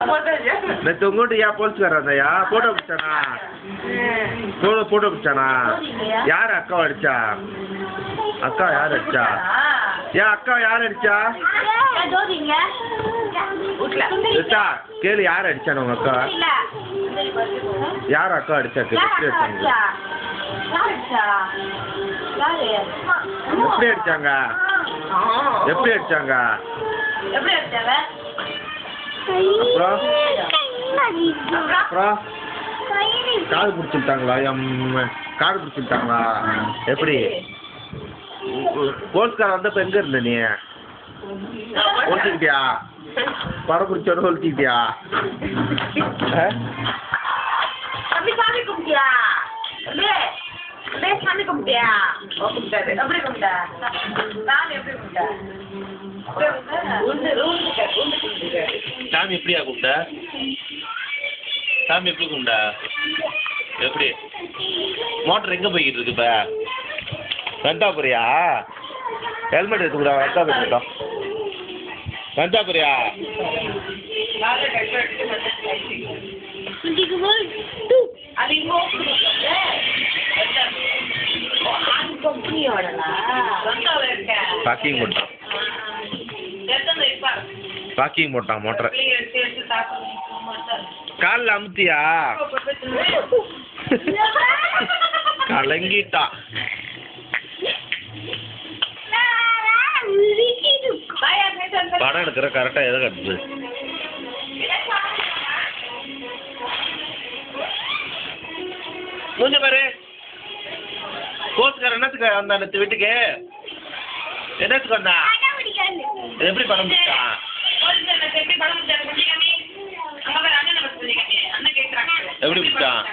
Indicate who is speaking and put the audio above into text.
Speaker 1: நேற்று உங்கள்கிட்ட ஏன் போலீஸ்காரன் இருந்தாயா போட்டோ பிடிச்சானா போட்டோ பிடிச்சானா யார் அக்காவை அடிச்சா அக்கா யார் அடிச்சா ஏன் அக்கா யார் அடிச்சா கேளு யார் அடிச்சானு உங்க அக்கா யார் அக்கா அடிச்சா எப்படி அடிச்சாங்க எப்படி அடிச்சாங்க அப்புறம் காது பிடிச்சிட்டாங்களா காது பிடிச்சிட்டாங்களா எப்படி போலீஸ்கார வந்தப்ப எங்க இருந்த நீ ஒழிச்சுக்கிட்டியா படம் பிடிச்சோட ஒழிச்சுக்கிட்டியா சாமி எப்படியா கும்பிட்ட சாமி எப்படி கும்பிட்ட எப்படி மோட்டர் எங்க போய்கிட்டு இருக்கு இப்ப வெந்தாபுரியா ஹெல்மெட் எடுத்துக்கூடா வெந்தாபுரிட்டோம் வெந்தாபுரியா பாக்கிங் போட்டான் பாக்கிங் போட்டான் மோட்டரை காலில் அமுத்தியா கலங்கிட்டான் படம் எடுக்கிற கரெக்டா எதை கட்டுது மூஞ்ச பாரு கோச்சுக்கார என்னத்துக்கு வந்தா நேற்று வீட்டுக்கு என்னத்துக்கு வந்தா எப்படி படம் பிடிச்சான் எப்படி பிடிச்சான்